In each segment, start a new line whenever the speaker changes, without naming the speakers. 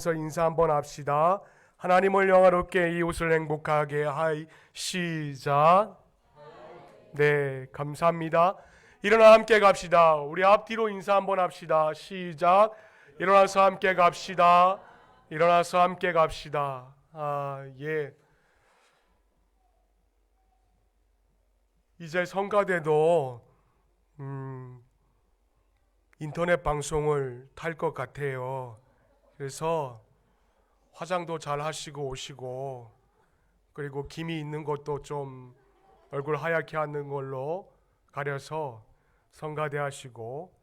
앞서 인사 한번 합시다. 하나님을 영화롭게 이웃을 행복하게 하이. 시작. 네, 감사합니다. 일어나 함께 갑시다. 우리 앞뒤로 인사 한번 합시다. 시작. 일어나서 함께 갑시다. 일어나서 함께 갑시다. 예. 이제 성가대도 인터넷 방송을 탈 것 같아요. 그래서 화장도 잘 하시고 오시고, 그리고 김이 있는 것도 좀 얼굴 하얗게 하는 걸로 가려서 성가대 하시고,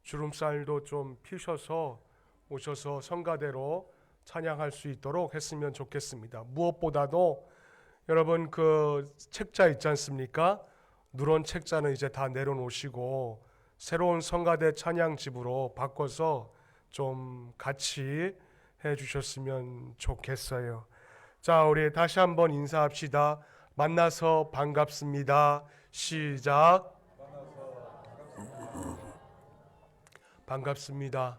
주름살도 좀 피셔서 오셔서 성가대로 찬양할 수 있도록 했으면 좋겠습니다. 무엇보다도 여러분 그 책자 있지 않습니까? 누런 책자는 이제 다 내려놓으시고 새로운 성가대 찬양집으로 바꿔서 좀 같이 해주셨으면 좋겠어요. 자, 우리 다시 한번 인사합시다. 만나서 반갑습니다. 시작. 반갑습니다.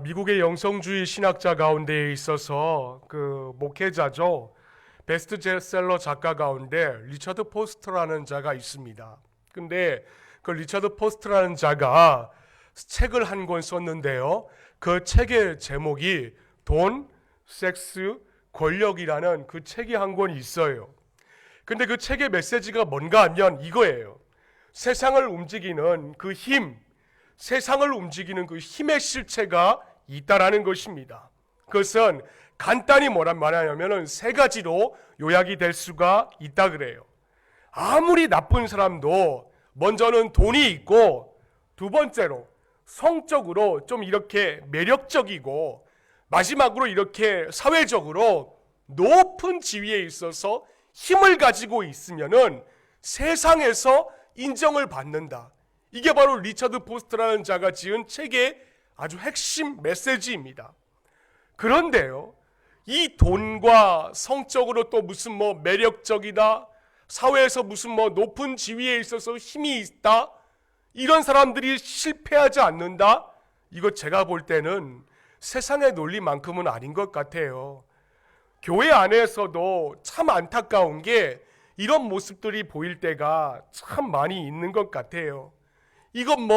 미국의 영성주의 신학자 가운데 있어서 그 목회자죠. 베스트셀러 작가 가운데 리처드 포스터라는 자가 있습니다. 근데 그 리처드 포스터라는 자가 책을 한 권 썼는데요. 그 책의 제목이 돈, 섹스, 권력이라는 그 책이 한 권 있어요. 근데 그 책의 메시지가 뭔가 하면 이거예요. 세상을 움직이는 그 힘, 세상을 움직이는 그 힘의 실체가 있다라는 것입니다. 그것은 간단히 뭐란 말이냐면은 세 가지로 요약이 될 수가 있다 그래요. 아무리 나쁜 사람도 먼저는 돈이 있고, 두 번째로 성적으로 좀 이렇게 매력적이고, 마지막으로 이렇게 사회적으로 높은 지위에 있어서 힘을 가지고 있으면은 세상에서 인정을 받는다. 이게 바로 리처드 포스터라는 자가 지은 책의 아주 핵심 메시지입니다. 그런데요, 이 돈과 성적으로 또 무슨 매력적이다, 사회에서 무슨 높은 지위에 있어서 힘이 있다, 이런 사람들이 실패하지 않는다? 이거 제가 볼 때는 세상의 논리만큼은 아닌 것 같아요. 교회 안에서도 참 안타까운 게 이런 모습들이 보일 때가 참 많이 있는 것 같아요. 이건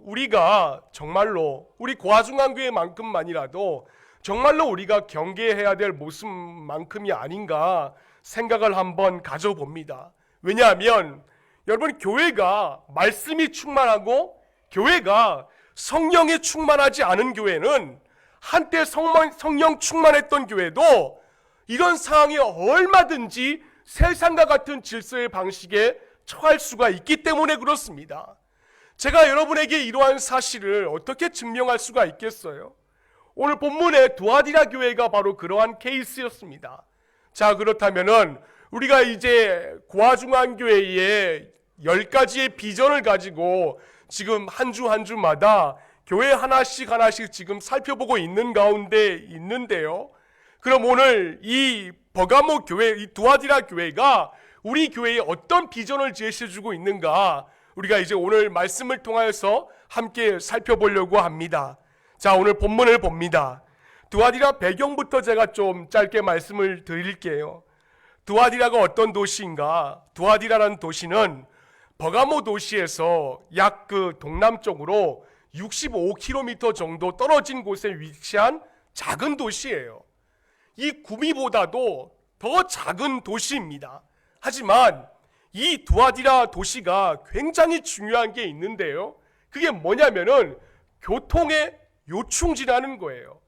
우리가 정말로 우리 고아중앙교회만큼만이라도 정말로 우리가 경계해야 될 모습만큼이 아닌가 생각을 한번 가져봅니다. 왜냐하면 여러분, 교회가 말씀이 충만하고 교회가 성령이 충만하지 않은 교회는, 한때 성령 충만했던 교회도 이런 상황이 얼마든지 세상과 같은 질서의 방식에 처할 수가 있기 때문에 그렇습니다. 제가 여러분에게 이러한 사실을 어떻게 증명할 수가 있겠어요? 오늘 본문의 두아디라 교회가 바로 그러한 케이스였습니다. 자, 그렇다면은 우리가 이제 고아중앙교회의 10가지의 비전을 가지고 지금 한 주 한 주마다 교회 하나씩 지금 살펴보고 있는 가운데 있는데요. 그럼 오늘 이 버가모 교회, 이 두아디라 교회가 우리 교회에 어떤 비전을 제시해주고 있는가, 우리가 이제 오늘 말씀을 통하여서 함께 살펴보려고 합니다. 자, 오늘 본문을 봅니다. 두아디라 배경부터 제가 좀 짧게 말씀을 드릴게요. 두아디라가 어떤 도시인가? 두아디라라는 도시는 버가모 도시에서 약 그 동남쪽으로 65km 정도 떨어진 곳에 위치한 작은 도시예요. 이 구미보다도 더 작은 도시입니다. 하지만 이 두아디라 도시가 굉장히 중요한 게 있는데요. 그게 뭐냐면은 교통의 요충지라는 거예요.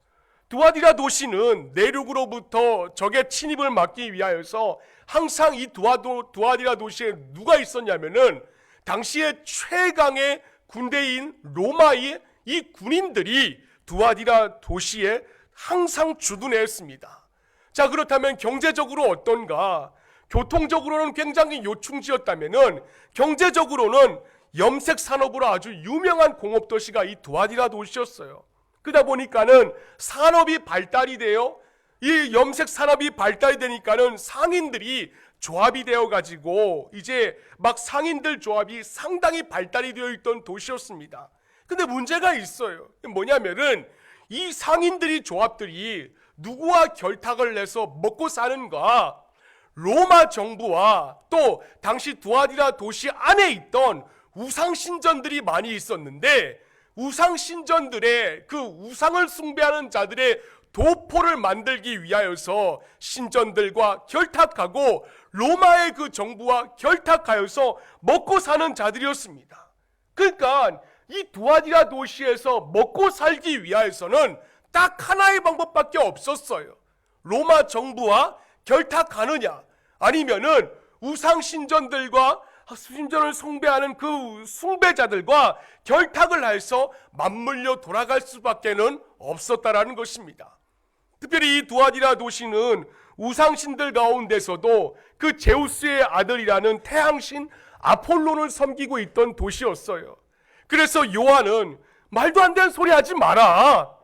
두아디라 도시는 내륙으로부터 적의 침입을 막기 위하여서 항상 이 두아디라 도시에 누가 있었냐면은 당시에 최강의 군대인 로마의 이 군인들이 두아디라 도시에 항상 주둔했습니다. 자, 그렇다면 경제적으로 어떤가? 교통적으로는 굉장히 요충지였다면은 경제적으로는 염색 산업으로 아주 유명한 공업도시가 이 두아디라 도시였어요. 그러다 보니까는 산업이 발달이 돼요. 이 염색 산업이 발달이 되니까는 상인들이 조합이 되어 가지고 이제 막 상인들 조합이 상당히 발달이 되어 있던 도시였습니다. 근데 문제가 있어요. 뭐냐면은 이 상인들이 조합들이 누구와 결탁을 내서 먹고 사는가? 로마 정부와 또 당시 두아디라 도시 안에 있던 우상신전들이 많이 있었는데, 우상신전들의 그 우상을 숭배하는 자들의 도포를 만들기 위하여서 신전들과 결탁하고 로마의 그 정부와 결탁하여서 먹고 사는 자들이었습니다. 그러니까 이 두아디라 도시에서 먹고 살기 위하여서는 딱 하나의 방법밖에 없었어요. 로마 정부와 결탁하느냐, 아니면은 우상신전들과 신전을 숭배하는 그 숭배자들과 결탁을 해서 맞물려 돌아갈 수밖에는 없었다라는 것입니다. 특별히 이 두아디라 도시는 우상신들 가운데서도 그 제우스의 아들이라는 태양신 아폴론을 섬기고 있던 도시였어요. 그래서 요한은 말도 안 되는 소리 하지 마라.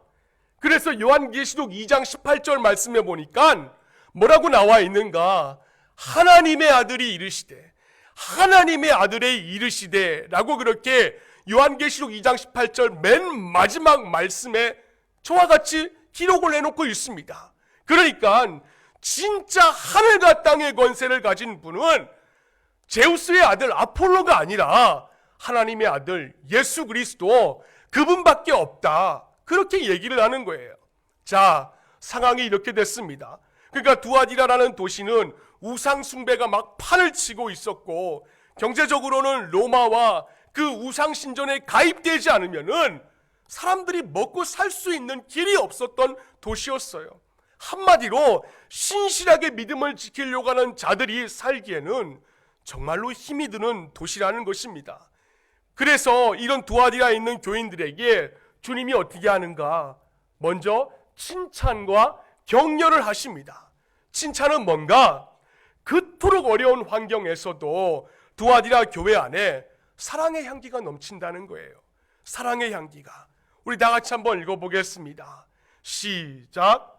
그래서 요한계시록 2장 18절 말씀해 보니까 뭐라고 나와 있는가? 하나님의 아들이 이르시되, 하나님의 아들의 이르시되 라고 그렇게 요한계시록 2장 18절 맨 마지막 말씀에 저와 같이 기록을 해놓고 있습니다. 그러니까 진짜 하늘과 땅의 권세를 가진 분은 제우스의 아들 아폴로가 아니라 하나님의 아들 예수 그리스도, 그분밖에 없다, 그렇게 얘기를 하는 거예요. 자, 상황이 이렇게 됐습니다. 그러니까 두아디라라는 도시는 우상 숭배가 막 판을 치고 있었고, 경제적으로는 로마와 그 우상 신전에 가입되지 않으면은 사람들이 먹고 살 수 있는 길이 없었던 도시였어요. 한마디로 신실하게 믿음을 지키려고 하는 자들이 살기에는 정말로 힘이 드는 도시라는 것입니다. 그래서 이런 두아디라에 있는 교인들에게 주님이 어떻게 하는가? 먼저 칭찬과 격려를 하십니다. 칭찬은 뭔가? 그토록 어려운 환경에서도 두아디라 교회 안에 사랑의 향기가 넘친다는 거예요. 사랑의 향기가. 우리 다 같이 한번 읽어보겠습니다. 시작.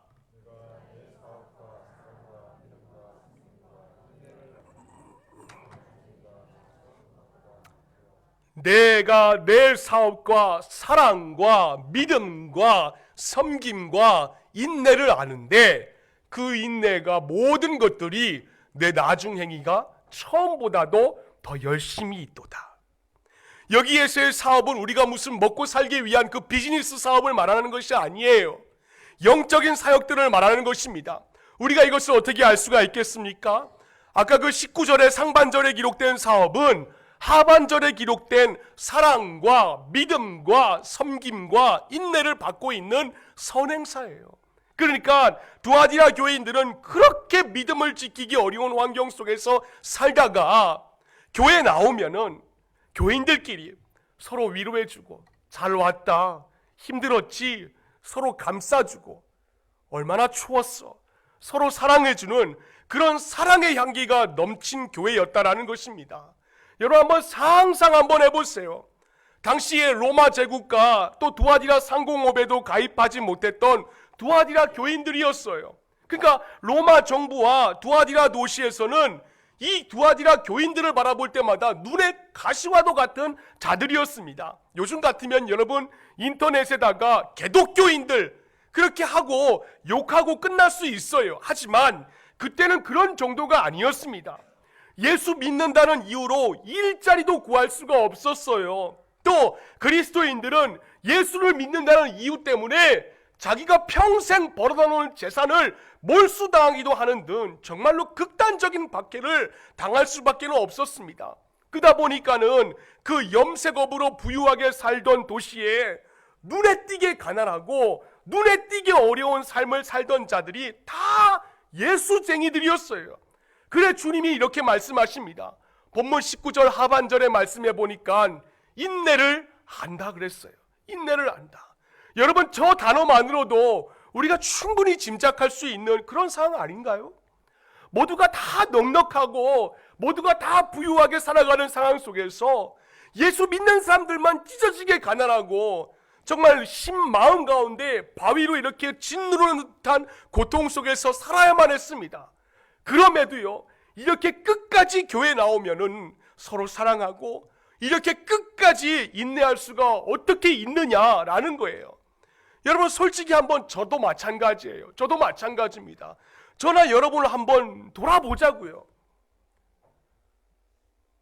내가 내 사업과 사랑과 믿음과 섬김과 인내를 아는데 그 인내가 모든 것들이 내 나중 행위가 처음보다도 더 열심히 있도다. 여기에서의 사업은 우리가 무슨 먹고 살기 위한 그 비즈니스 사업을 말하는 것이 아니에요. 영적인 사역들을 말하는 것입니다. 우리가 이것을 어떻게 알 수가 있겠습니까? 아까 그 19절에 상반절에 기록된 사업은 하반절에 기록된 사랑과 믿음과 섬김과 인내를 받고 있는 선행사예요. 그러니까 두아디라 교인들은 그렇게 믿음을 지키기 어려운 환경 속에서 살다가 교회에 나오면은 교인들끼리 서로 위로해주고, 잘 왔다, 힘들었지, 서로 감싸주고, 얼마나 추웠어, 서로 사랑해주는 그런 사랑의 향기가 넘친 교회였다라는 것입니다. 여러분 한번 상상 한번 해보세요. 당시에 로마 제국과 또 두아디라 상공업에도 가입하지 못했던 두아디라 교인들이었어요. 그러니까 로마 정부와 두아디라 도시에서는 이 두아디라 교인들을 바라볼 때마다 눈에 가시와도 같은 자들이었습니다. 요즘 같으면 여러분 인터넷에다가 개독교인들 그렇게 하고 욕하고 끝날 수 있어요. 하지만 그때는 그런 정도가 아니었습니다. 예수 믿는다는 이유로 일자리도 구할 수가 없었어요. 또 그리스도인들은 예수를 믿는다는 이유 때문에 자기가 평생 벌어다 놓은 재산을 몰수당하기도 하는 등 정말로 극단적인 박해를 당할 수밖에 없었습니다. 그러다 보니까는 그 염색업으로 부유하게 살던 도시에 눈에 띄게 가난하고 눈에 띄게 어려운 삶을 살던 자들이 다 예수쟁이들이었어요. 그래 주님이 이렇게 말씀하십니다. 본문 19절 하반절에 말씀해 보니까 인내를 안다 그랬어요. 인내를 안다. 여러분 저 단어만으로도 우리가 충분히 짐작할 수 있는 그런 상황 아닌가요? 모두가 다 넉넉하고 모두가 다 부유하게 살아가는 상황 속에서 예수 믿는 사람들만 찢어지게 가난하고 정말 심 마음 가운데 바위로 이렇게 짓누르는 듯한 고통 속에서 살아야만 했습니다. 그럼에도요 이렇게 끝까지 교회에 나오면은 서로 사랑하고 이렇게 끝까지 인내할 수가 어떻게 있느냐라는 거예요. 여러분 솔직히 한번 저도 마찬가지예요. 저도 마찬가지입니다. 저나 여러분을 한번 돌아보자고요.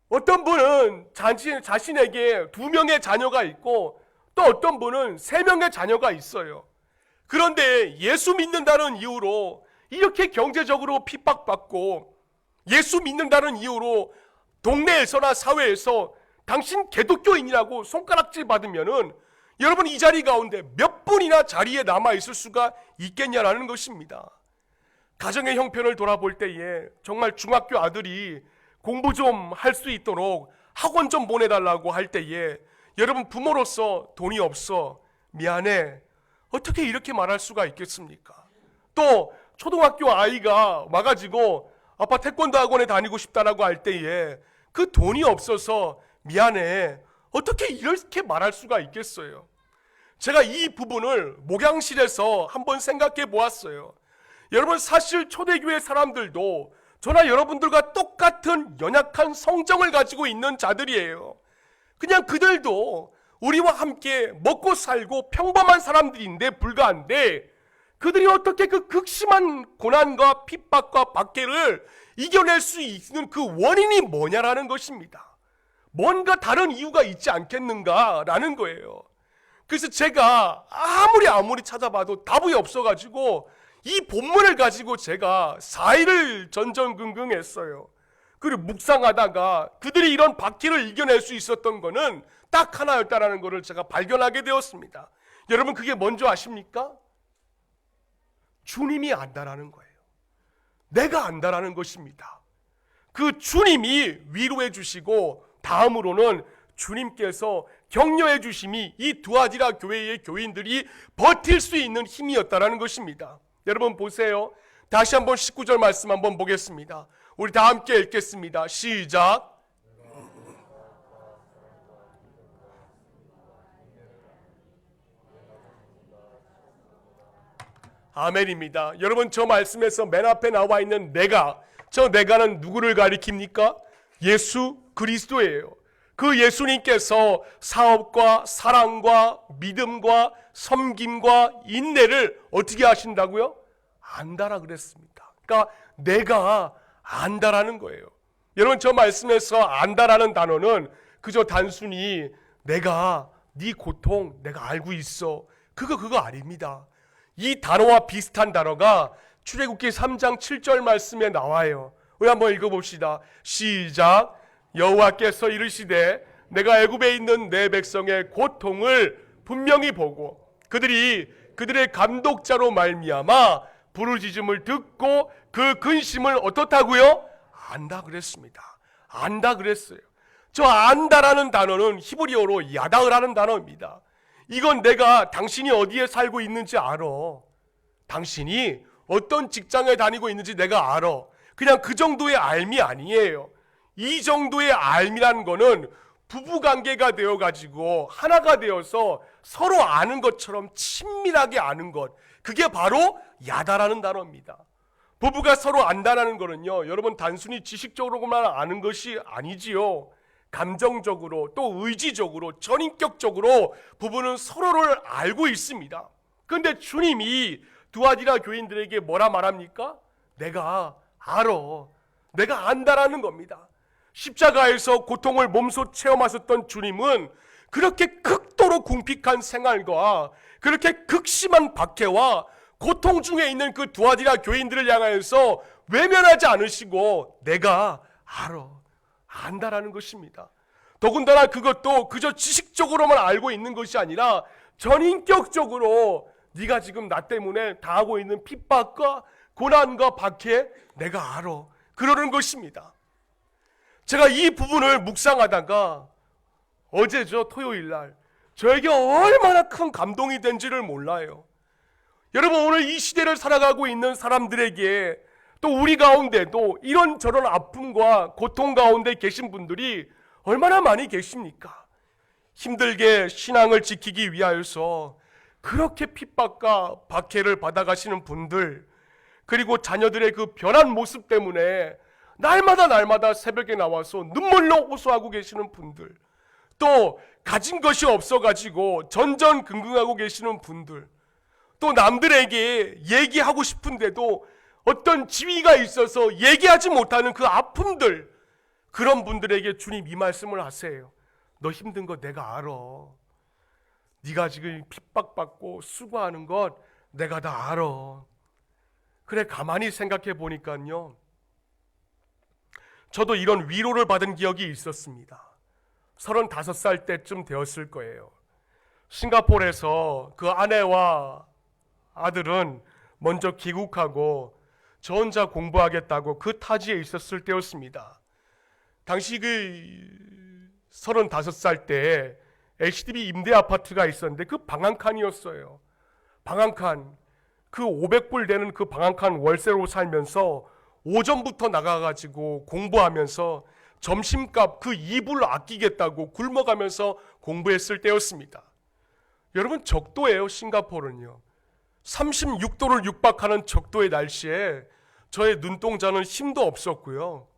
어떤 분은 자신에게 2명의 자녀가 있고 또 어떤 분은 3명의 자녀가 있어요. 그런데 예수 믿는다는 이유로 이렇게 경제적으로 핍박받고 예수 믿는다는 이유로 동네에서나 사회에서 당신 기독교인이라고 손가락질 받으면은 여러분 이 자리 가운데 몇 분이나 자리에 남아있을 수가 있겠냐라는 것입니다. 가정의 형편을 돌아볼 때에 정말 중학교 아들이 공부 좀 할 수 있도록 학원 좀 보내달라고 할 때에 여러분 부모로서 돈이 없어 미안해 어떻게 이렇게 말할 수가 있겠습니까? 또 초등학교 아이가 와가지고 아빠 태권도 학원에 다니고 싶다라고 할 때에 그 돈이 없어서 미안해 어떻게 이렇게 말할 수가 있겠어요? 제가 이 부분을 목양실에서 한번 생각해 보았어요. 여러분 사실 초대교회 사람들도 저나 여러분들과 똑같은 연약한 성정을 가지고 있는 자들이에요. 그냥 그들도 우리와 함께 먹고 살고 평범한 사람들인데 불과한데 그들이 어떻게 그 극심한 고난과 핍박과 박해를 이겨낼 수 있는 그 원인이 뭐냐라는 것입니다. 뭔가 다른 이유가 있지 않겠는가라는 거예요. 그래서 제가 아무리 찾아봐도 답이 없어가지고 이 본문을 가지고 제가 4일을 전전긍긍했어요. 그리고 묵상하다가 그들이 이런 박해를 이겨낼 수 있었던 거는 딱 하나였다라는 것을 제가 발견하게 되었습니다. 여러분 그게 뭔지 아십니까? 주님이 안다라는 거예요. 내가 안다라는 것입니다. 그 주님이 위로해 주시고 다음으로는 주님께서 격려해 주심이 이 두아디라 교회의 교인들이 버틸 수 있는 힘이었다라는 것입니다. 여러분 보세요. 다시 한번 19절 말씀 한번 보겠습니다. 우리 다 함께 읽겠습니다. 시작. 아멘입니다. 여러분 저 말씀에서 맨 앞에 나와 있는 내가, 저 내가는 누구를 가리킵니까? 예수 그리스도예요. 그 예수님께서 사업과 사랑과 믿음과 섬김과 인내를 어떻게 하신다고요? 안다라 그랬습니다. 그러니까 내가 안다라는 거예요. 여러분 저 말씀에서 안다라는 단어는 그저 단순히 내가 네 고통 내가 알고 있어 그거 아닙니다. 이 단어와 비슷한 단어가 출애굽기 3장 7절 말씀에 나와요. 우리 한번 읽어봅시다. 시작. 여호와께서 이르시되 내가 애굽에 있는 내 백성의 고통을 분명히 보고 그들이 그들의 감독자로 말미암아 부르짖음을 듣고 그 근심을 어떻다고요? 안다 그랬습니다. 안다 그랬어요. 저 안다라는 단어는 히브리어로 야다흐라는 단어입니다. 이건 내가 당신이 어디에 살고 있는지 알아. 당신이 어떤 직장에 다니고 있는지 내가 알아. 그냥 그 정도의 알미 아니에요. 이 정도의 알미라는 거는 부부관계가 되어가지고 하나가 되어서 서로 아는 것처럼 친밀하게 아는 것, 그게 바로 야다라는 단어입니다. 부부가 서로 안다라는 거는요, 여러분 단순히 지식적으로만 아는 것이 아니지요. 감정적으로 또 의지적으로 전인격적으로 부부는 서로를 알고 있습니다. 그런데 주님이 두아디라 교인들에게 뭐라 말합니까? 내가 알아. 내가 안다라는 겁니다. 십자가에서 고통을 몸소 체험하셨던 주님은 그렇게 극도로 궁핍한 생활과 그렇게 극심한 박해와 고통 중에 있는 그 두아디라 교인들을 향하여서 외면하지 않으시고 내가 알아. 안다라는 것입니다. 더군다나 그것도 그저 지식적으로만 알고 있는 것이 아니라 전인격적으로 네가 지금 나 때문에 당하고 있는 핍박과 고난과 박해 내가 알아. 그러는 것입니다. 제가 이 부분을 묵상하다가 어제죠, 토요일날 저에게 얼마나 큰 감동이 된지를 몰라요. 여러분 오늘 이 시대를 살아가고 있는 사람들에게 또 우리 가운데도 이런저런 아픔과 고통 가운데 계신 분들이 얼마나 많이 계십니까? 힘들게 신앙을 지키기 위하여서 그렇게 핍박과 박해를 받아가시는 분들, 그리고 자녀들의 그 변한 모습 때문에 날마다 새벽에 나와서 눈물로 호소하고 계시는 분들, 또 가진 것이 없어가지고 전전긍긍하고 계시는 분들, 또 남들에게 얘기하고 싶은데도 어떤 지위가 있어서 얘기하지 못하는 그 아픔들, 그런 분들에게 주님 이 말씀을 하세요. 너 힘든 거 내가 알아. 네가 지금 핍박받고 수고하는 것 내가 다 알아. 그래, 가만히 생각해 보니까요, 저도 이런 위로를 받은 기억이 있었습니다. 35살 때쯤 되었을 거예요. 싱가포르에서 그 아내와 아들은 먼저 귀국하고 저 혼자 공부하겠다고 그 타지에 있었을 때였습니다. 당시 그 35살 때 HDB 임대 아파트가 있었는데 그 방 한 칸이었어요. 방 한 칸, 그 500불 되는 그 방 한 칸 월세로 살면서 오전부터 나가가지고 공부하면서 점심값 그 2불 아끼겠다고 굶어가면서 공부했을 때였습니다. 여러분, 적도예요. 싱가포르는요. 36도를 육박하는 적도의 날씨에 저의 눈동자는 힘도 없었고요.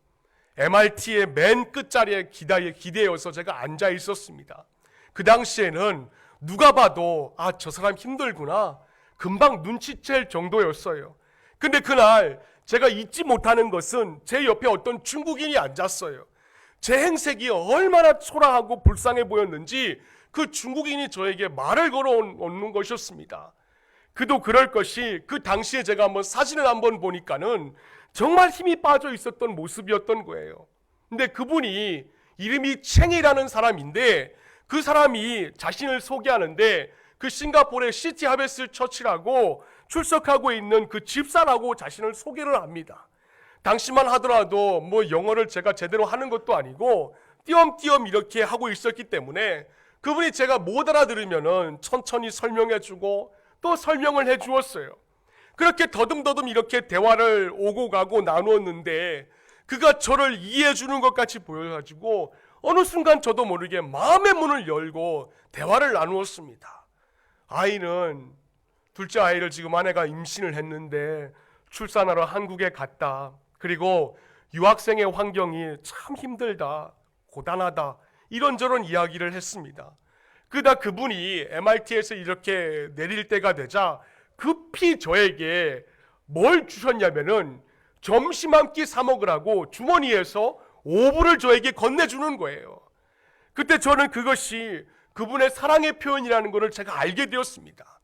MRT의 맨 끝자리에 기대어서 제가 앉아 있었습니다. 그 당시에는 누가 봐도 저 사람 힘들구나, 금방 눈치챌 정도였어요. 근데 그날 제가 잊지 못하는 것은 제 옆에 어떤 중국인이 앉았어요. 제 행색이 얼마나 초라하고 불쌍해 보였는지 그 중국인이 저에게 말을 걸어오는 것이었습니다. 그도 그럴 것이, 그 당시에 제가 한번 사진을 한번 보니까는 정말 힘이 빠져 있었던 모습이었던 거예요. 근데 그분이 이름이 챙이라는 사람인데, 그 사람이 자신을 소개하는데 그 싱가포르의 시티 하베스 처치라고 출석하고 있는 그 집사라고 자신을 소개를 합니다. 당시만 하더라도 뭐 영어를 제가 제대로 하는 것도 아니고 띄엄띄엄 이렇게 하고 있었기 때문에 그분이 제가 못 알아들으면은 천천히 설명해주고 또 설명을 해주었어요. 그렇게 더듬더듬 이렇게 대화를 오고 가고 나누었는데 그가 저를 이해해주는 것 같이 보여가지고 어느 순간 저도 모르게 마음의 문을 열고 대화를 나누었습니다. 아이는, 둘째 아이를 지금 아내가 임신을 했는데 출산하러 한국에 갔다. 그리고 유학생의 환경이 참 힘들다, 고단하다, 이런저런 이야기를 했습니다. 그러다 그분이 MRT에서 이렇게 내릴 때가 되자 급히 저에게 뭘 주셨냐면은 점심 한 끼 사 먹으라고 주머니에서 5불을 저에게 건네주는 거예요. 그때 저는 그것이 그분의 사랑의 표현이라는 것을 제가 알게 되었습니다.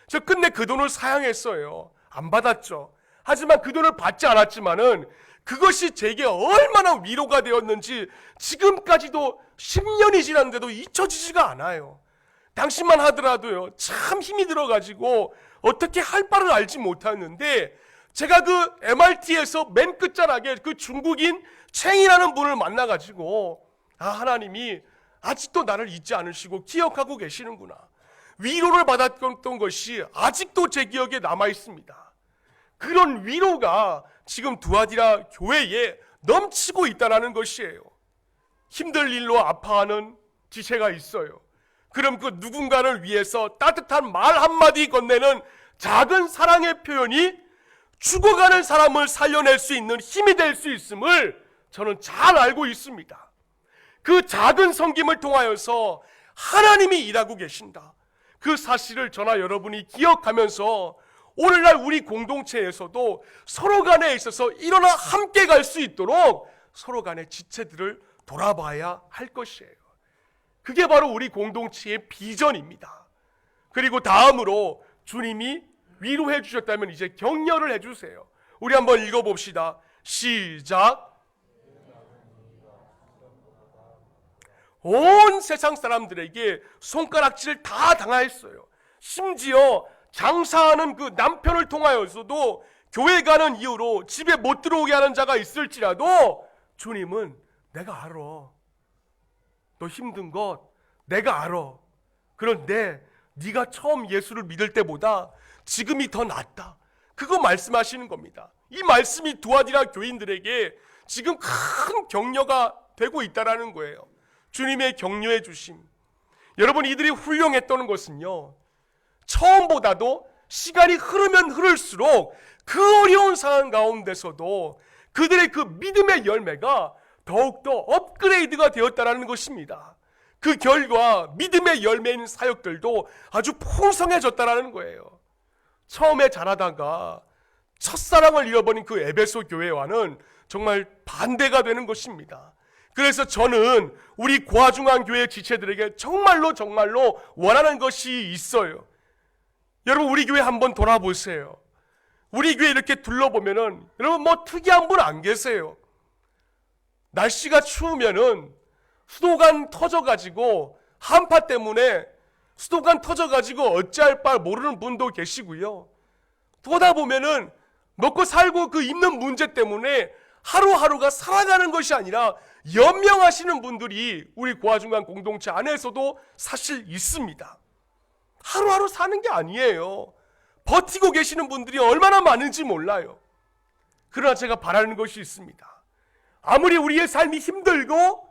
저 끝내 그 돈을 사양했어요. 안 받았죠. 하지만 그 돈을 받지 않았지만은 그것이 제게 얼마나 위로가 되었는지 지금까지도 10년이 지났는데도 잊혀지지가 않아요. 당시만 하더라도요, 참 힘이 들어가지고 어떻게 할 바를 알지 못했는데 제가 그 MRT에서 맨 끝자락에 그 중국인 챙이라는 분을 만나가지고 하나님이 아직도 나를 잊지 않으시고 기억하고 계시는구나, 위로를 받았던 것이 아직도 제 기억에 남아있습니다. 그런 위로가 지금 두아디라 교회에 넘치고 있다는 것이에요. 힘들 일로 아파하는 지체가 있어요. 그럼 그 누군가를 위해서 따뜻한 말 한마디 건네는 작은 사랑의 표현이 죽어가는 사람을 살려낼 수 있는 힘이 될 수 있음을 저는 잘 알고 있습니다. 그 작은 섬김을 통하여서 하나님이 일하고 계신다, 그 사실을 저나 여러분이 기억하면서 오늘날 우리 공동체에서도 서로 간에 있어서 일어나 함께 갈 수 있도록 서로 간의 지체들을 돌아봐야 할 것이에요. 그게 바로 우리 공동체의 비전입니다. 그리고 다음으로 주님이 위로해 주셨다면 이제 격려를 해주세요. 우리 한번 읽어봅시다. 시작. 온 세상 사람들에게 손가락질을 다 당하였어요. 심지어 장사하는 그 남편을 통하여서도 교회 가는 이유로 집에 못 들어오게 하는 자가 있을지라도 주님은 내가 알아, 너 힘든 것 내가 알아, 그런데 네가 처음 예수를 믿을 때보다 지금이 더 낫다, 그거 말씀하시는 겁니다. 이 말씀이 두아디라 교인들에게 지금 큰 격려가 되고 있다는 거예요. 주님의 격려해 주심. 여러분, 이들이 훌륭했다는 것은요, 처음보다도 시간이 흐르면 흐를수록 그 어려운 상황 가운데서도 그들의 그 믿음의 열매가 더욱더 업그레이드가 되었다는 것입니다. 그 결과 믿음의 열매인 사역들도 아주 풍성해졌다는 거예요. 처음에 잘하다가 첫사랑을 잃어버린 그 에베소 교회와는 정말 반대가 되는 것입니다. 그래서 저는 우리 고아중앙교회 지체들에게 정말로 원하는 것이 있어요. 여러분, 우리 교회 한번 돌아보세요. 우리 교회 이렇게 둘러보면은 여러분 뭐 특이한 분 안 계세요. 날씨가 추우면은 수도관 터져가지고 한파 때문에 수도관 터져가지고 어찌할 바 모르는 분도 계시고요. 보다 보면은 먹고 살고 그 입는 문제 때문에 하루하루가 살아가는 것이 아니라 연명하시는 분들이 우리 고아중간 공동체 안에서도 사실 있습니다. 하루하루 사는 게 아니에요. 버티고 계시는 분들이 얼마나 많은지 몰라요. 그러나 제가 바라는 것이 있습니다. 아무리 우리의 삶이 힘들고,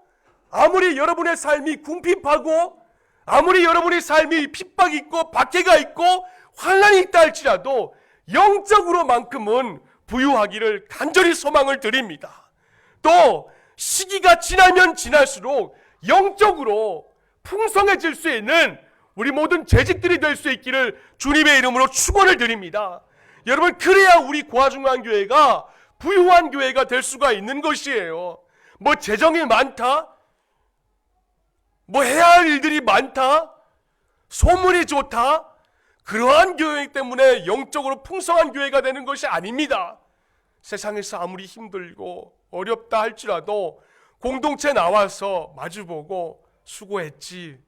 아무리 여러분의 삶이 궁핍하고, 아무리 여러분의 삶이 핍박이 있고 박해가 있고 환난이 있다 할지라도 영적으로만큼은 부유하기를 간절히 소망을 드립니다. 또 시기가 지나면 지날수록 영적으로 풍성해질 수 있는 우리 모든 재직들이 될 수 있기를 주님의 이름으로 축원을 드립니다. 여러분, 그래야 우리 고아중앙교회가 부유한 교회가 될 수가 있는 것이에요. 뭐 재정이 많다, 뭐 해야 할 일들이 많다, 소문이 좋다, 그러한 교회 때문에 영적으로 풍성한 교회가 되는 것이 아닙니다. 세상에서 아무리 힘들고 어렵다 할지라도 공동체 나와서 마주보고 수고했지,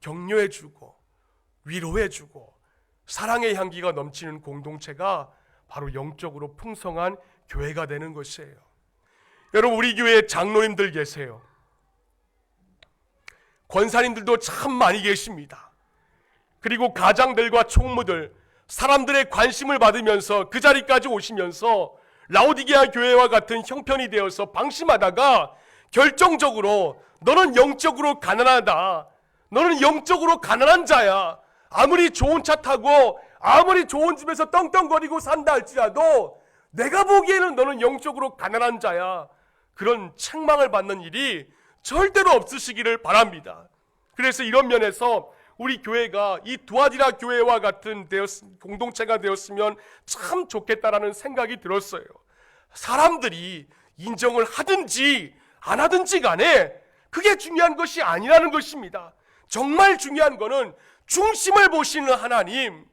격려해주고 위로해주고 사랑의 향기가 넘치는 공동체가 바로 영적으로 풍성한 교회가 되는 것이에요. 여러분, 우리 교회에 장로님들 계세요. 권사님들도 참 많이 계십니다. 그리고 가장들과 총무들, 사람들의 관심을 받으면서 그 자리까지 오시면서 라오디게아 교회와 같은 형편이 되어서 방심하다가 결정적으로 너는 영적으로 가난하다, 너는 영적으로 가난한 자야, 아무리 좋은 차 타고 아무리 좋은 집에서 떵떵거리고 산다 할지라도 내가 보기에는 너는 영적으로 가난한 자야, 그런 책망을 받는 일이 절대로 없으시기를 바랍니다. 그래서 이런 면에서 우리 교회가 이 두아디라 교회와 같은 공동체가 되었으면 참 좋겠다라는 생각이 들었어요. 사람들이 인정을 하든지 안 하든지 간에 그게 중요한 것이 아니라는 것입니다. 정말 중요한 거는 중심을 보시는 하나님,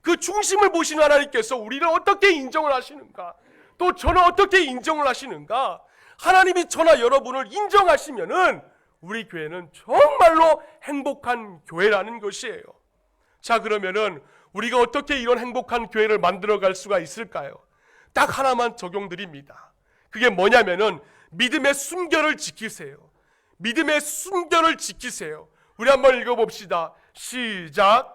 그 중심을 보시는 하나님께서 우리를 어떻게 인정을 하시는가, 또 저는 어떻게 인정을 하시는가, 하나님이 저나 여러분을 인정하시면은 우리 교회는 정말로 행복한 교회라는 것이에요. 자, 그러면은 우리가 어떻게 이런 행복한 교회를 만들어갈 수가 있을까요? 딱 하나만 적용드립니다. 그게 뭐냐면은 믿음의 순결을 지키세요. 믿음의 순결을 지키세요. 우리 한번 읽어봅시다. 시작.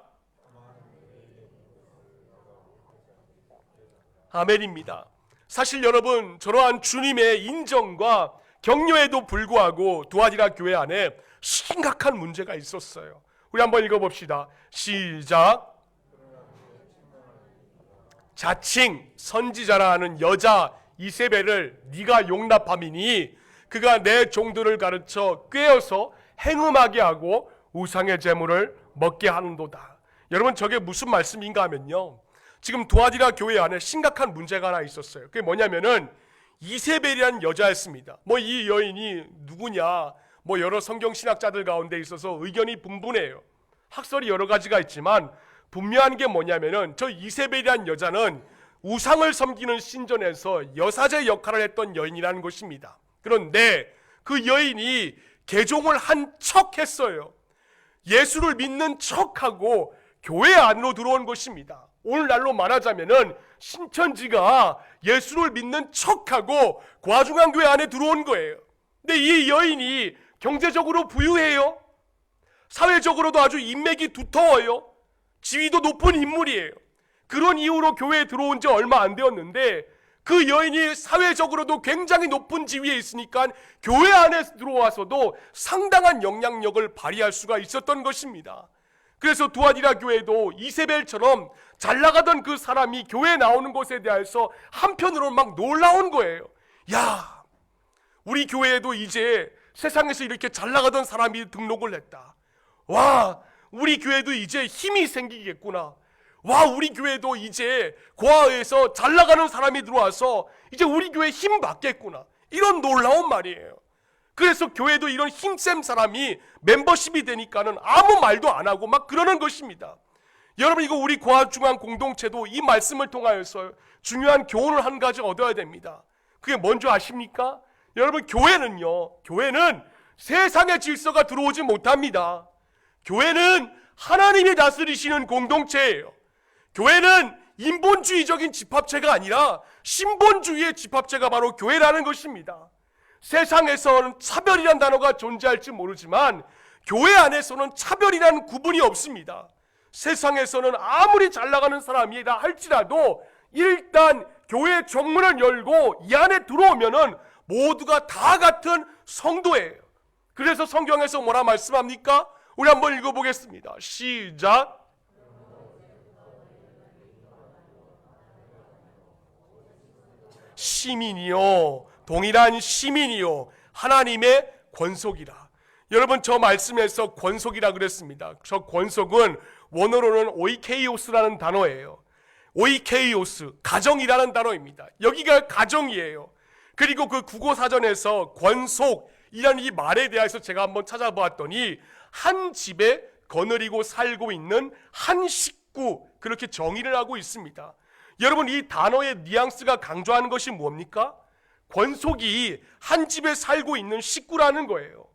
아멘입니다. 사실 여러분, 저러한 주님의 인정과 격려에도 불구하고 두아디라 교회 안에 심각한 문제가 있었어요. 우리 한번 읽어봅시다. 시작. 자칭 선지자라 하는 여자 이세벨을 네가 용납함이니 그가 내 종들을 가르쳐 꾀어서 행음하게 하고 우상의 제물을 먹게 하는도다. 여러분, 저게 무슨 말씀인가 하면요, 지금 두아디라 교회 안에 심각한 문제가 하나 있었어요. 그게 뭐냐면은 이세벨이라는 여자였습니다. 뭐 이 여인이 누구냐, 뭐 여러 성경 신학자들 가운데 있어서 의견이 분분해요. 학설이 여러 가지가 있지만 분명한 게 뭐냐면은 저 이세벨이라는 여자는 우상을 섬기는 신전에서 여사제 역할을 했던 여인이라는 것입니다. 그런데 그 여인이 개종을 한 척 했어요. 예수를 믿는 척하고 교회 안으로 들어온 것입니다. 오늘날로 말하자면은 신천지가 예수를 믿는 척하고 고아중앙교회 안에 들어온 거예요. 근데 이 여인이 경제적으로 부유해요. 사회적으로도 아주 인맥이 두터워요. 지위도 높은 인물이에요. 그런 이유로 교회에 들어온 지 얼마 안 되었는데 그 여인이 사회적으로도 굉장히 높은 지위에 있으니까 교회 안에 들어와서도 상당한 영향력을 발휘할 수가 있었던 것입니다. 그래서 두아디라 교회도 이세벨처럼 잘 나가던 그 사람이 교회에 나오는 것에 대해서 한편으로 막 놀라운 거예요. 야, 우리 교회에도 이제 세상에서 이렇게 잘 나가던 사람이 등록을 했다. 와, 우리 교회도 이제 힘이 생기겠구나. 와, 우리 교회도 이제 고아에서 잘 나가는 사람이 들어와서 이제 우리 교회 힘 받겠구나, 이런 놀라운 말이에요. 그래서 교회도 이런 힘센 사람이 멤버십이 되니까는 아무 말도 안 하고 막 그러는 것입니다. 여러분, 이거 우리 고아중앙 공동체도 이 말씀을 통하여서 중요한 교훈을 한 가지 얻어야 됩니다. 그게 뭔지 아십니까? 여러분, 교회는 세상의 질서가 들어오지 못합니다. 교회는 하나님이 다스리시는 공동체예요. 교회는 인본주의적인 집합체가 아니라 신본주의의 집합체가 바로 교회라는 것입니다. 세상에서는 차별이란 단어가 존재할지 모르지만 교회 안에서는 차별이라는 구분이 없습니다. 세상에서는 아무리 잘 나가는 사람이라 할지라도 일단 교회 정문을 열고 이 안에 들어오면은 모두가 다 같은 성도예요. 그래서 성경에서 뭐라 말씀합니까? 우리 한번 읽어보겠습니다. 시작. 시민이요, 동일한 시민이요, 하나님의 권속이라. 여러분, 저 말씀에서 권속이라 그랬습니다. 저 권속은 원어로는 오이케이오스라는 단어예요. 오이케이오스, 가정이라는 단어입니다. 여기가 가정이에요. 그리고 그 국어사전에서 권속이라는 이 말에 대해서 제가 한번 찾아보았더니 한 집에 거느리고 살고 있는 한 식구, 그렇게 정의를 하고 있습니다. 여러분, 이 단어의 뉘앙스가 강조하는 것이 뭡니까? 권속이 한 집에 살고 있는 식구라는 거예요.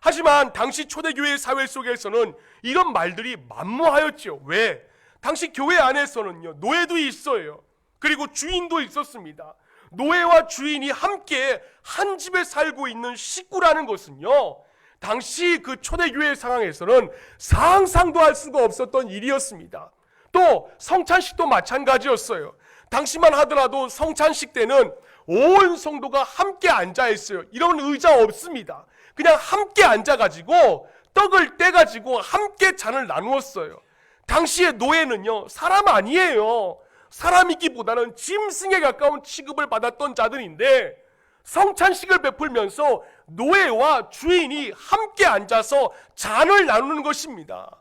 하지만 당시 초대교회 사회 속에서는 이런 말들이 만무하였죠. 왜? 당시 교회 안에서는요, 노예도 있어요. 그리고 주인도 있었습니다. 노예와 주인이 함께 한 집에 살고 있는 식구라는 것은요, 당시 그 초대교회 상황에서는 상상도 할 수가 없었던 일이었습니다. 또 성찬식도 마찬가지였어요. 당시만 하더라도 성찬식 때는 온 성도가 함께 앉아 있어요. 이런 의자 없습니다. 그냥 함께 앉아가지고 떡을 떼가지고 함께 잔을 나누었어요. 당시의 노예는요, 사람 아니에요. 사람이기보다는 짐승에 가까운 취급을 받았던 자들인데 성찬식을 베풀면서 노예와 주인이 함께 앉아서 잔을 나누는 것입니다.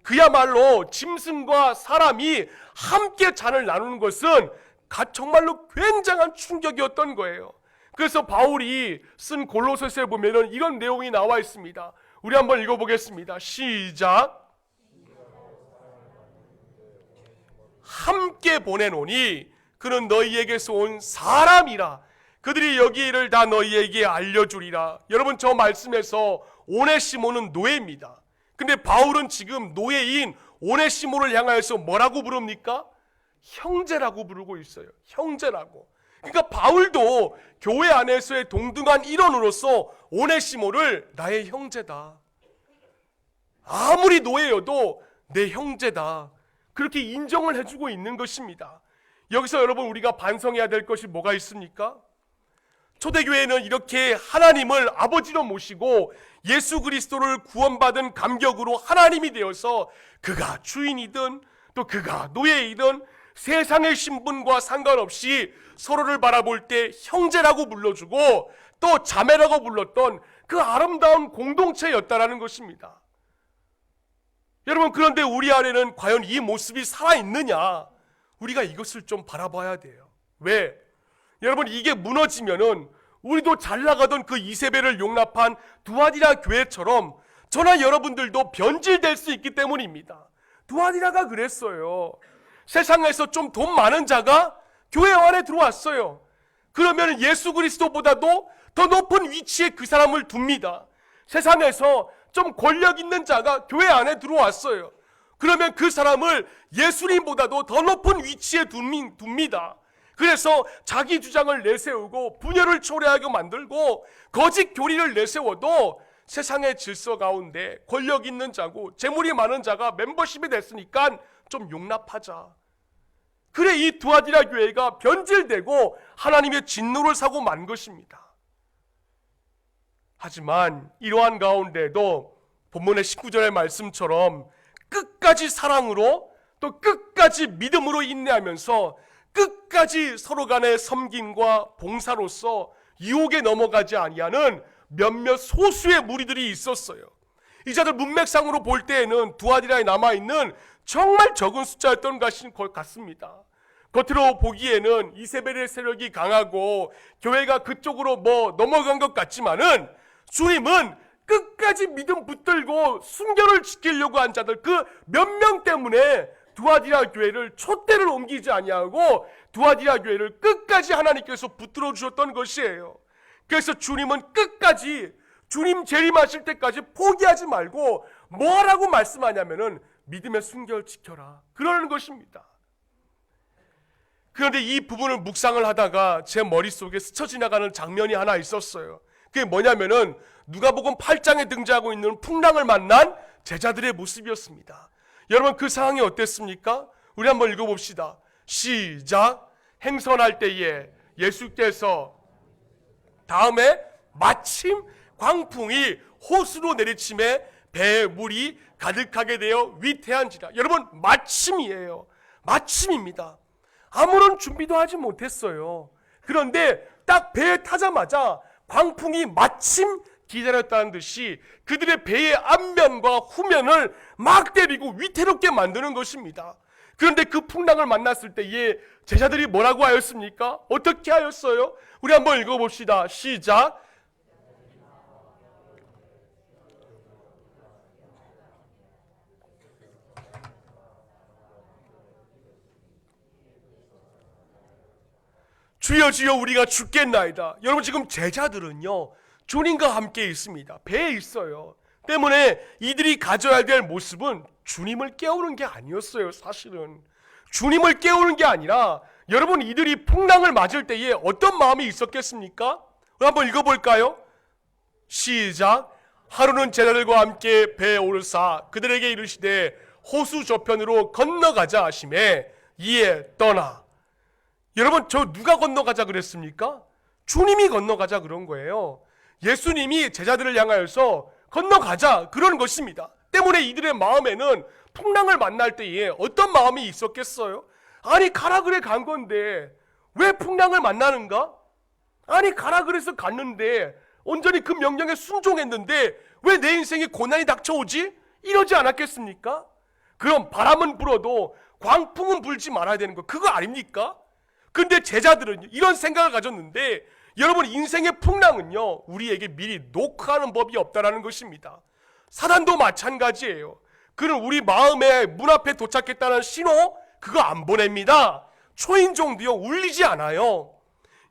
그야말로 짐승과 사람이 함께 잔을 나누는 것은 정말로 굉장한 충격이었던 거예요. 그래서 바울이 쓴 골로새서에 보면은 이런 내용이 나와 있습니다. 우리 한번 읽어보겠습니다. 시작. 함께 보내노니 그는 너희에게서 온 사람이라. 그들이 여기를 다 너희에게 알려주리라. 여러분, 저 말씀에서 오네시모는 노예입니다. 근데 바울은 지금 노예인 오네시모를 향하여서 뭐라고 부릅니까? 형제라고 부르고 있어요. 형제라고. 그러니까 바울도 교회 안에서의 동등한 일원으로서 오네시모를 나의 형제다, 아무리 노예여도 내 형제다, 그렇게 인정을 해주고 있는 것입니다. 여기서 여러분, 우리가 반성해야 될 것이 뭐가 있습니까? 초대교회는 이렇게 하나님을 아버지로 모시고 예수 그리스도를 구원받은 감격으로 하나님이 되어서 그가 주인이든 또 그가 노예이든 세상의 신분과 상관없이 서로를 바라볼 때 형제라고 불러주고 또 자매라고 불렀던 그 아름다운 공동체였다라는 것입니다. 여러분, 그런데 우리 안에는 과연 이 모습이 살아있느냐? 우리가 이것을 좀 바라봐야 돼요. 왜? 여러분, 이게 무너지면은 우리도 잘 나가던 그 이세벨을 용납한 두아디라 교회처럼 저나 여러분들도 변질될 수 있기 때문입니다. 두아디라가 그랬어요. 세상에서 좀 돈 많은 자가 교회 안에 들어왔어요. 그러면 예수 그리스도보다도 더 높은 위치에 그 사람을 둡니다. 세상에서 좀 권력 있는 자가 교회 안에 들어왔어요. 그러면 그 사람을 예수님보다도 더 높은 위치에 둡니다. 그래서 자기 주장을 내세우고 분열을 초래하게 만들고 거짓 교리를 내세워도 세상의 질서 가운데 권력 있는 자고 재물이 많은 자가 멤버십이 됐으니까 좀 용납하자. 그래, 이 두아디라 교회가 변질되고 하나님의 진노를 사고 만 것입니다. 하지만 이러한 가운데도 본문의 19절의 말씀처럼 끝까지 사랑으로 또 끝까지 믿음으로 인내하면서 끝까지 서로 간의 섬김과 봉사로서 유혹에 넘어가지 아니하는 몇몇 소수의 무리들이 있었어요. 이 자들 문맥상으로 볼 때에는 두아디라에 남아있는 정말 적은 숫자였던 것 같습니다. 겉으로 보기에는 이세벨의 세력이 강하고 교회가 그쪽으로 넘어간 것 같지만은 주님은 끝까지 믿음 붙들고 순결을 지키려고 한 자들 그 몇 명 때문에 두아디라 교회를 촛대를 옮기지 아니하고 두아디라 교회를 끝까지 하나님께서 붙들어 주셨던 것이에요. 그래서 주님은 끝까지 주님 재림하실 때까지 포기하지 말고 뭐라고 말씀하냐면은 믿음의 순결 지켜라 그러는 것입니다. 그런데 이 부분을 묵상을 하다가 제 머릿속에 스쳐 지나가는 장면이 하나 있었어요. 그게 뭐냐면은 누가복음 8장에 등장하고 있는 풍랑을 만난 제자들의 모습이었습니다. 여러분 그 상황이 어땠습니까? 우리 한번 읽어봅시다. 시작. 행선할 때에 예수께서 다음에 마침 광풍이 호수로 내리침에 배에 물이 가득하게 되어 위태한지라. 여러분 마침이에요. 마침입니다. 아무런 준비도 하지 못했어요. 그런데 딱 배에 타자마자 광풍이 마침 기다렸다는 듯이 그들의 배의 앞면과 후면을 막 때리고 위태롭게 만드는 것입니다. 그런데 그 풍랑을 만났을 때에 제자들이 뭐라고 하였습니까? 어떻게 하였어요? 우리 한번 읽어봅시다. 시작. 주여 주여 우리가 죽겠나이다. 여러분 지금 제자들은요 주님과 함께 있습니다. 배에 있어요. 때문에 이들이 가져야 될 모습은 주님을 깨우는 게 아니었어요. 사실은 주님을 깨우는 게 아니라 여러분 이들이 풍랑을 맞을 때에 어떤 마음이 있었겠습니까? 한번 읽어볼까요? 시작. 하루는 제자들과 함께 배에 오르사 그들에게 이르시되 호수 저편으로 건너가자 하시매 이에 떠나. 여러분 저 누가 건너가자 그랬습니까? 주님이 건너가자 그런 거예요. 예수님이 제자들을 향하여서 건너가자 그런 것입니다. 때문에 이들의 마음에는 풍랑을 만날 때에 어떤 마음이 있었겠어요? 아니 가라 그래 간 건데 왜 풍랑을 만나는가? 아니 가라 그래서 갔는데 온전히 그 명령에 순종했는데 왜 내 인생에 고난이 닥쳐오지? 이러지 않았겠습니까? 그럼 바람은 불어도 광풍은 불지 말아야 되는 거 그거 아닙니까? 근데 제자들은 이런 생각을 가졌는데 여러분 인생의 풍랑은요 우리에게 미리 녹화하는 법이 없다는 것입니다. 사단도 마찬가지예요. 그는 우리 마음의 문 앞에 도착했다는 신호 그거 안 보냅니다. 초인종도요 울리지 않아요.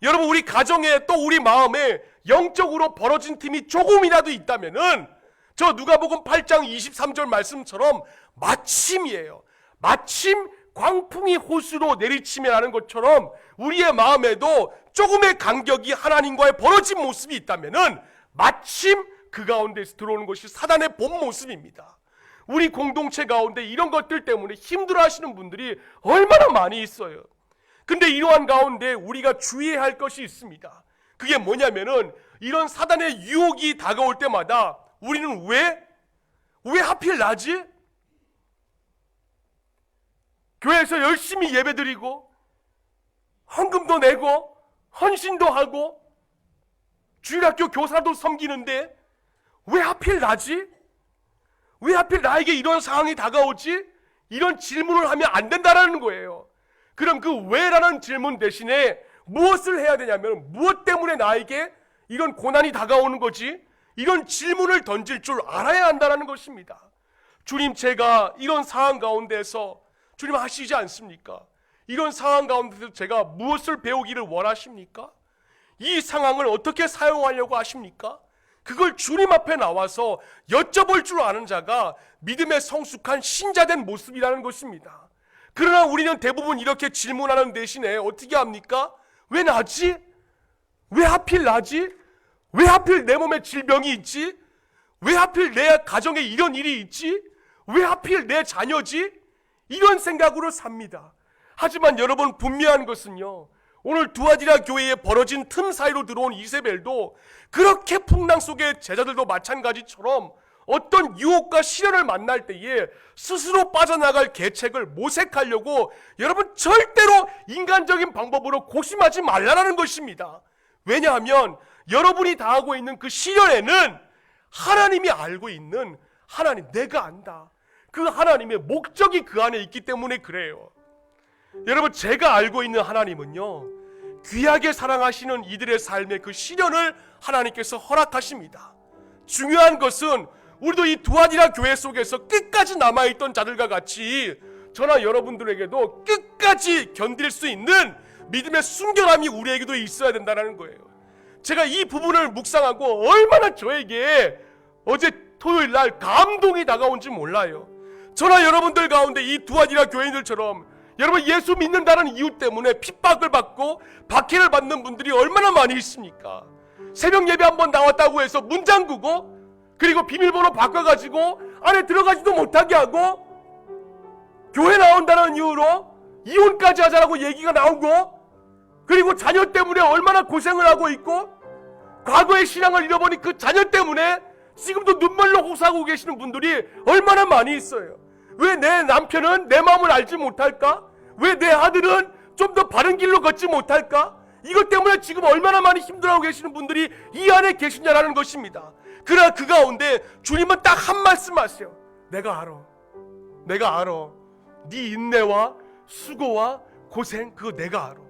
여러분 우리 가정에 또 우리 마음에 영적으로 벌어진 틈이 조금이라도 있다면은 저 누가복음 8장 23절 말씀처럼 마침이에요. 마침 광풍이 호수로 내리치매라는 것처럼 우리의 마음에도 조금의 간격이 하나님과의 벌어진 모습이 있다면은 마침 그 가운데서 들어오는 것이 사단의 본 모습입니다. 우리 공동체 가운데 이런 것들 때문에 힘들어하시는 분들이 얼마나 많이 있어요. 근데 이러한 가운데 우리가 주의해야 할 것이 있습니다. 그게 뭐냐면은 이런 사단의 유혹이 다가올 때마다 우리는 왜 하필 나지? 교회에서 열심히 예배드리고 헌금도 내고 헌신도 하고 주일학교 교사도 섬기는데 왜 하필 나지? 왜 하필 나에게 이런 상황이 다가오지? 이런 질문을 하면 안 된다라는 거예요. 그럼 그 왜라는 질문 대신에 무엇을 해야 되냐면 무엇 때문에 나에게 이런 고난이 다가오는 거지? 이런 질문을 던질 줄 알아야 한다는 것입니다. 주님 제가 이런 상황 가운데서 주님 아시지 않습니까? 이런 상황 가운데서 제가 무엇을 배우기를 원하십니까? 이 상황을 어떻게 사용하려고 하십니까? 그걸 주님 앞에 나와서 여쭤볼 줄 아는 자가 믿음의 성숙한 신자된 모습이라는 것입니다. 그러나 우리는 대부분 이렇게 질문하는 대신에 어떻게 합니까? 왜 나지? 왜 하필 나지? 왜 하필 내 몸에 질병이 있지? 왜 하필 내 가정에 이런 일이 있지? 왜 하필 내 자녀지? 이런 생각으로 삽니다. 하지만 여러분 분명한 것은요 오늘 두아디라 교회에 벌어진 틈 사이로 들어온 이세벨도 그렇게 풍랑 속의 제자들도 마찬가지처럼 어떤 유혹과 시련을 만날 때에 스스로 빠져나갈 계책을 모색하려고 여러분 절대로 인간적인 방법으로 고심하지 말라는 것입니다. 왜냐하면 여러분이 당하고 있는 그 시련에는 하나님이 알고 있는 하나님 내가 안다. 그 하나님의 목적이 그 안에 있기 때문에 그래요. 여러분, 제가 알고 있는 하나님은요, 귀하게 사랑하시는 이들의 삶의 그 시련을 하나님께서 허락하십니다. 중요한 것은 우리도 이 두아디라 교회 속에서 끝까지 남아있던 자들과 같이 저나 여러분들에게도 끝까지 견딜 수 있는 믿음의 순결함이 우리에게도 있어야 된다는 거예요. 제가 이 부분을 묵상하고 얼마나 저에게 어제 토요일 날 감동이 다가온지 몰라요. 저나 여러분들 가운데 이 두아디라 교인들처럼 여러분, 예수 믿는다는 이유 때문에 핍박을 받고 박해를 받는 분들이 얼마나 많이 있습니까? 새벽 예배 한번 나왔다고 해서 문 잠그고, 그리고 비밀번호 바꿔가지고 안에 들어가지도 못하게 하고, 교회 나온다는 이유로 이혼까지 하자라고 얘기가 나오고, 그리고 자녀 때문에 얼마나 고생을 하고 있고, 과거의 신앙을 잃어버린 그 자녀 때문에 지금도 눈물로 호소하고 계시는 분들이 얼마나 많이 있어요. 왜 내 남편은 내 마음을 알지 못할까? 왜 내 아들은 좀 더 바른 길로 걷지 못할까? 이것 때문에 지금 얼마나 많이 힘들어하고 계시는 분들이 이 안에 계시냐라는 것입니다. 그러나 그 가운데 주님은 딱 한 말씀 하세요. 내가 알아. 네 인내와 수고와 고생, 그거 내가 알아.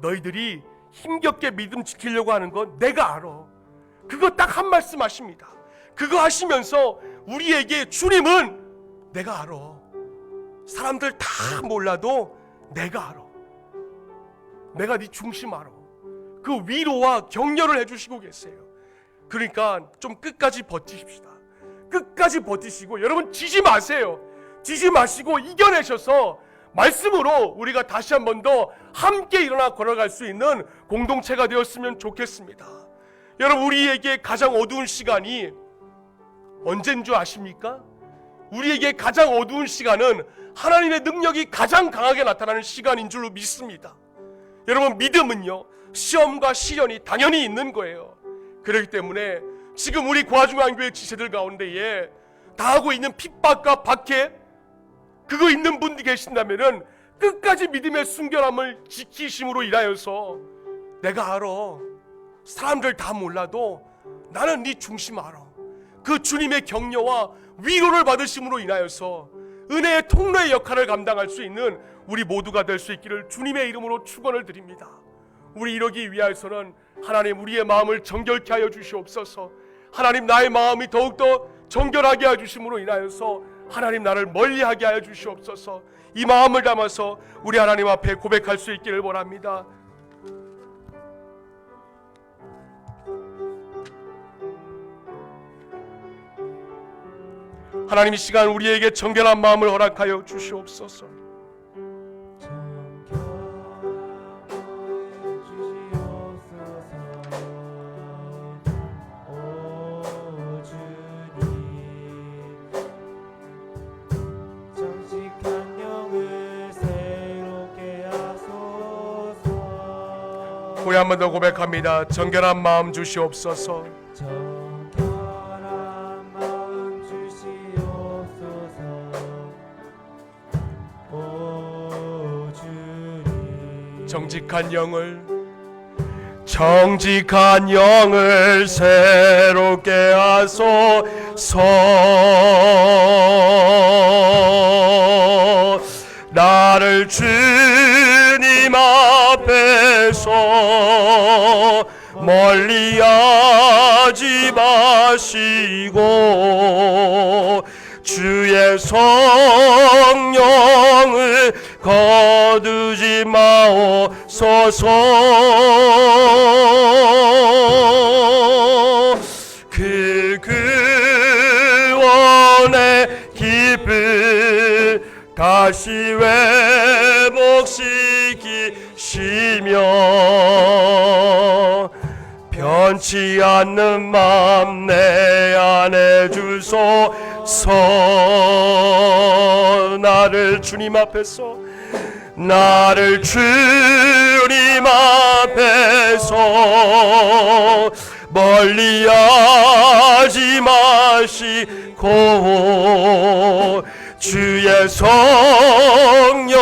너희들이 힘겹게 믿음 지키려고 하는 건 내가 알아. 그거 딱 한 말씀 하십니다. 그거 하시면서 우리에게 주님은 내가 알아. 사람들 다 몰라도 내가 알아. 내가 네 중심 알아. 그 위로와 격려를 해주시고 계세요. 그러니까 좀 끝까지 버티십시다. 끝까지 버티시고, 여러분 지지 마세요. 지지 마시고 이겨내셔서 말씀으로 우리가 다시 한 번 더 함께 일어나 걸어갈 수 있는 공동체가 되었으면 좋겠습니다. 여러분, 우리에게 가장 어두운 시간이 언제인 줄 아십니까? 우리에게 가장 어두운 시간은 하나님의 능력이 가장 강하게 나타나는 시간인 줄로 믿습니다. 여러분, 믿음은요, 시험과 시련이 당연히 있는 거예요. 그렇기 때문에 지금 우리 고아중앙교회 지체들 가운데에 당하고 있는 핍박과 박해, 그거 있는 분들이 계신다면은 끝까지 믿음의 순결함을 지키심으로 인하여서 내가 알아. 사람들 다 몰라도 나는 네 중심 알아. 그 주님의 격려와 위로를 받으심으로 인하여서 은혜의 통로의 역할을 감당할 수 있는 우리 모두가 될 수 있기를 주님의 이름으로 축원을 드립니다. 우리 이러기 위하여서는 하나님, 우리의 마음을 정결케 하여 주시옵소서. 하나님, 나의 마음이 더욱더 정결하게 하여 주심으로 인하여서 하나님, 나를 멀리하게 하여 주시옵소서. 이 마음을 담아서 우리 하나님 앞에 고백할 수 있기를 원합니다. 하나님, 이 시간 우리에게 정결한 마음을 허락하여 주시옵소서. 우리 한 번 더 고백합니다. 정결한 마음 주시옵소서.
정결한 마음 주시옵소서. 오 주님,
정직한 영을 새롭게 하소서. 나를 주님 앞에서 멀리하지 마시고 주의 성령을 거두지 마옵소서. 그 구원의 기쁨 다시 회복시키시며 변치 않는 맘 내 안에 주소서. 나를 주님 앞에서 멀리하지 마시고 주의 성령을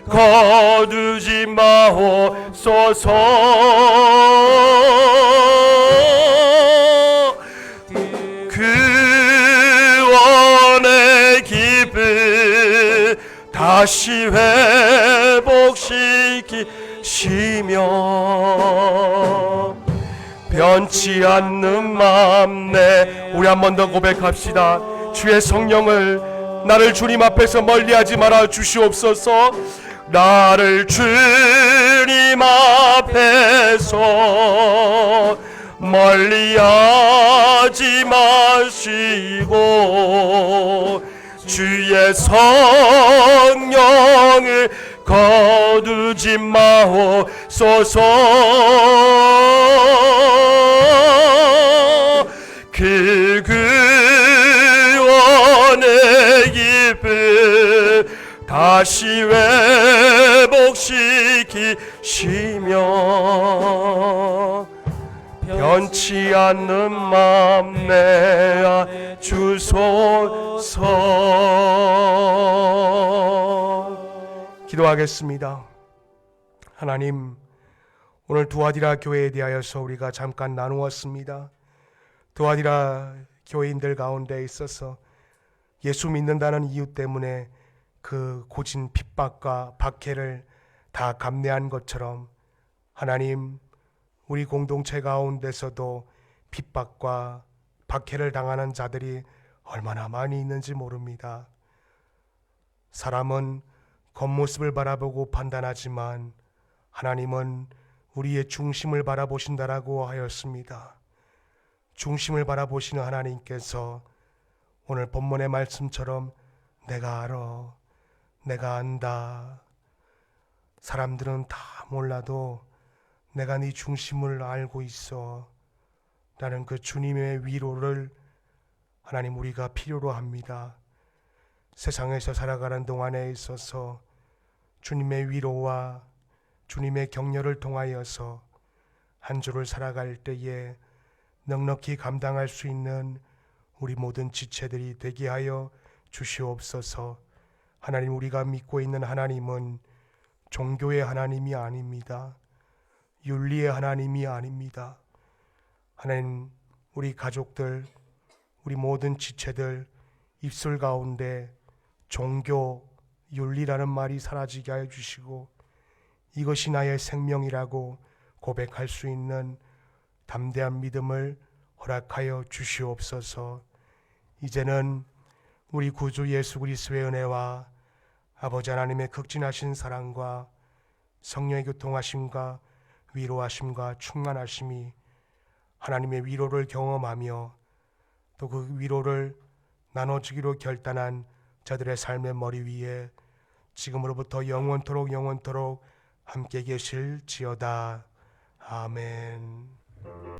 거두지 마옵소서. 구원의
다시 회복시키시며 변치 않는 마음 내 우리 한 번 더 고백합시다. 주의 성령을 나를 주님 앞에서 멀리하지 말아 주시옵소서. 나를 주님 앞에서 멀리하지 마시고 주의 성령을 거두지 마옵소서. 그 구원의 기쁨 다시 회복시키시며 변치 않는 마음 내어 주소서. 기도하겠습니다. 하나님, 오늘 두아디라 교회에 대하여서 우리가 잠깐 나누었습니다. 두아디라 교회인들 가운데 있어서 예수 믿는다는 이유 때문에 그 고진 핍박과 박해를 다 감내한 것처럼 하나님, 우리 공동체 가운데서도 핍박과 박해를 당하는 자들이 얼마나 많이 있는지 모릅니다. 사람은 겉모습을 바라보고 판단하지만 하나님은 우리의 중심을 바라보신다라고 하였습니다. 중심을 바라보시는 하나님께서 오늘 본문의 말씀처럼 내가 알아, 내가 안다, 사람들은 다 몰라도 내가 네 중심을 알고 있어 라는 그 주님의 위로를 하나님 우리가 필요로 합니다. 세상에서 살아가는 동안에 있어서 주님의 위로와 주님의 격려를 통하여서 한 주를 살아갈 때에 넉넉히 감당할 수 있는 우리 모든 지체들이 되게 하여 주시옵소서. 하나님, 우리가 믿고 있는 하나님은 종교의 하나님이 아닙니다. 윤리의 하나님이 아닙니다. 하나님, 우리 가족들, 우리 모든 지체들 입술 가운데 종교, 윤리라는 말이 사라지게 해 주시고 이것이 나의 생명이라고 고백할 수 있는 담대한 믿음을 허락하여 주시옵소서. 이제는 우리 구주 예수 그리스도의 은혜와 아버지 하나님의 극진하신 사랑과 성령의 교통하심과 위로하심과 충만하심이 하나님의 위로를 경험하며 또 그 위로를 나눠주기로 결단한 저들의 삶의 머리 위에 지금으로부터 영원토록 함께 계실지어다. 아멘.